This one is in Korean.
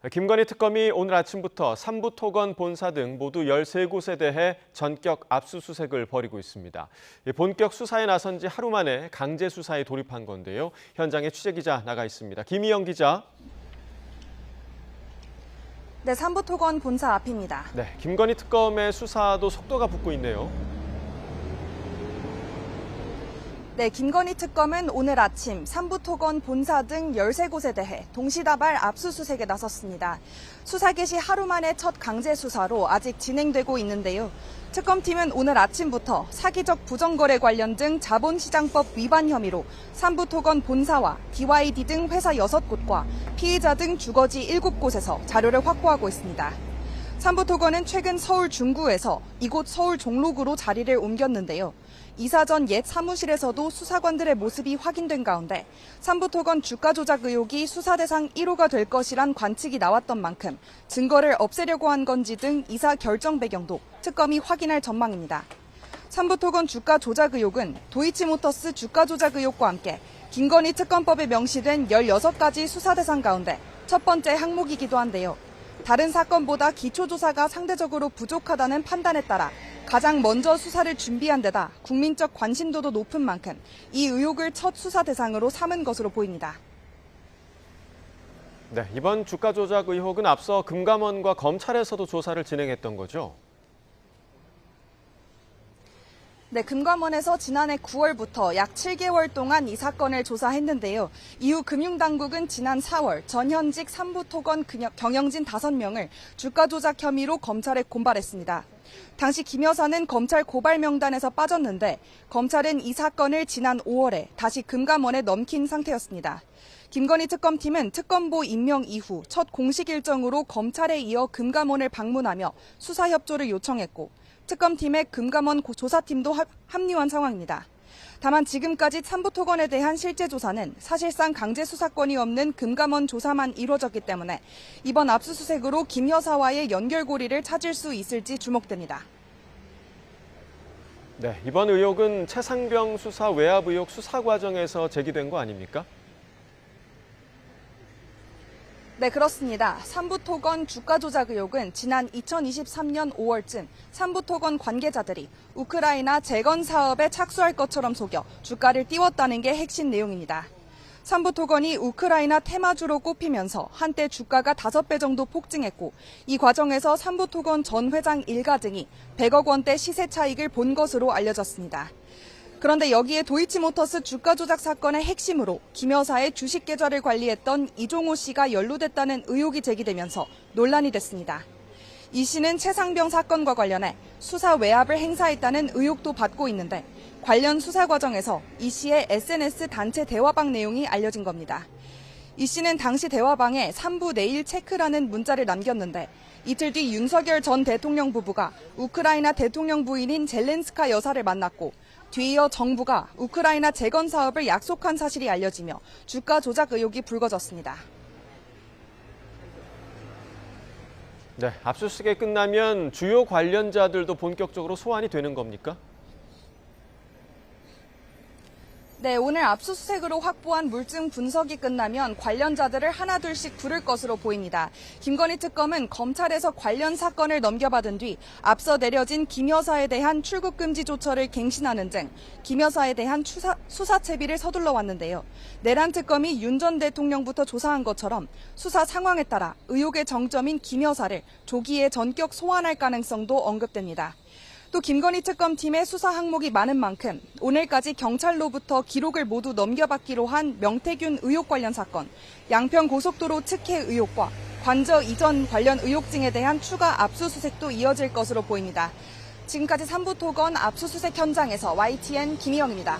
김건희 특검이 오늘 아침부터 삼부토건 본사 등 모두 13곳에 대해 전격 압수수색을 벌이고 있습니다. 본격 수사에 나선 지 하루 만에 강제 수사에 돌입한 건데요. 현장에 취재기자 나가 있습니다. 김희영 기자. 네, 삼부토건 본사 앞입니다. 네, 김건희 특검의 수사도 속도가 붙고 있네요. 네, 김건희 특검은 오늘 아침 삼부토건 본사 등 13곳에 대해 동시다발 압수수색에 나섰습니다. 수사 개시 하루 만에 첫 강제 수사로 아직 진행되고 있는데요. 특검팀은 오늘 아침부터 사기적 부정거래 관련 등 자본시장법 위반 혐의로 삼부토건 본사와 DYD 등 회사 6곳과 피의자 등 주거지 7곳에서 자료를 확보하고 있습니다. 삼부토건은 최근 서울 중구에서 이곳 서울 종로구로 자리를 옮겼는데요. 이사 전 옛 사무실에서도 수사관들의 모습이 확인된 가운데 삼부토건 주가 조작 의혹이 수사 대상 1호가 될 것이란 관측이 나왔던 만큼 증거를 없애려고 한 건지 등 이사 결정 배경도 특검이 확인할 전망입니다. 삼부토건 주가 조작 의혹은 도이치모터스 주가 조작 의혹과 함께 김건희 특검법에 명시된 16가지 수사 대상 가운데 첫 번째 항목이기도 한데요. 다른 사건보다 기초조사가 상대적으로 부족하다는 판단에 따라 가장 먼저 수사를 준비한 데다 국민적 관심도도 높은 만큼 이 의혹을 첫 수사 대상으로 삼은 것으로 보입니다. 네, 이번 주가 조작 의혹은 앞서 금감원과 검찰에서도 조사를 진행했던 거죠? 네, 금감원에서 지난해 9월부터 약 7개월 동안 이 사건을 조사했는데요. 이후 금융당국은 지난 4월 전현직 삼부토건 경영진 5명을 주가 조작 혐의로 검찰에 고발했습니다. 당시 김 여사는 검찰 고발 명단에서 빠졌는데 검찰은 이 사건을 지난 5월에 다시 금감원에 넘긴 상태였습니다. 김건희 특검팀은 특검보 임명 이후 첫 공식 일정으로 검찰에 이어 금감원을 방문하며 수사 협조를 요청했고 특검팀의 금감원 조사팀도 합류한 상황입니다. 다만 지금까지 삼부토건에 대한 실제 조사는 사실상 강제 수사권이 없는 금감원 조사만 이루어졌기 때문에 이번 압수수색으로 김 여사와의 연결고리를 찾을 수 있을지 주목됩니다. 네, 이번 의혹은 최상병 수사 외압 의혹 수사 과정에서 제기된 거 아닙니까? 네, 그렇습니다. 삼부토건 주가 조작 의혹은 지난 2023년 5월쯤 삼부토건 관계자들이 우크라이나 재건 사업에 착수할 것처럼 속여 주가를 띄웠다는 게 핵심 내용입니다. 삼부토건이 우크라이나 테마주로 꼽히면서 한때 주가가 5배 정도 폭증했고 이 과정에서 삼부토건 전 회장 일가 등이 100억 원대 시세 차익을 본 것으로 알려졌습니다. 그런데 여기에 도이치모터스 주가 조작 사건의 핵심으로 김 여사의 주식 계좌를 관리했던 이종호 씨가 연루됐다는 의혹이 제기되면서 논란이 됐습니다. 이 씨는 최상병 사건과 관련해 수사 외압을 행사했다는 의혹도 받고 있는데 관련 수사 과정에서 이 씨의 SNS 단체 대화방 내용이 알려진 겁니다. 이 씨는 당시 대화방에 3부 내일 체크라는 문자를 남겼는데 이틀 뒤 윤석열 전 대통령 부부가 우크라이나 대통령 부인인 젤렌스카 여사를 만났고 뒤이어 정부가 우크라이나 재건 사업을 약속한 사실이 알려지며 주가 조작 의혹이 불거졌습니다. 네, 압수수색이 끝나면 주요 관련자들도 본격적으로 소환이 되는 겁니까? 네, 오늘 압수수색으로 확보한 물증 분석이 끝나면 관련자들을 하나둘씩 부를 것으로 보입니다. 김건희 특검은 검찰에서 관련 사건을 넘겨받은 뒤 앞서 내려진 김 여사에 대한 출국 금지 조처를 갱신하는 등 김 여사에 대한 수사 채비를 서둘러 왔는데요. 내란 특검이 윤 전 대통령부터 조사한 것처럼 수사 상황에 따라 의혹의 정점인 김 여사를 조기에 전격 소환할 가능성도 언급됩니다. 또 김건희 특검팀의 수사 항목이 많은 만큼 오늘까지 경찰로부터 기록을 모두 넘겨받기로 한 명태균 의혹 관련 사건, 양평 고속도로 특혜 의혹과 관저 이전 관련 의혹 등에 대한 추가 압수수색도 이어질 것으로 보입니다. 지금까지 삼부토건 압수수색 현장에서 YTN 김희영입니다.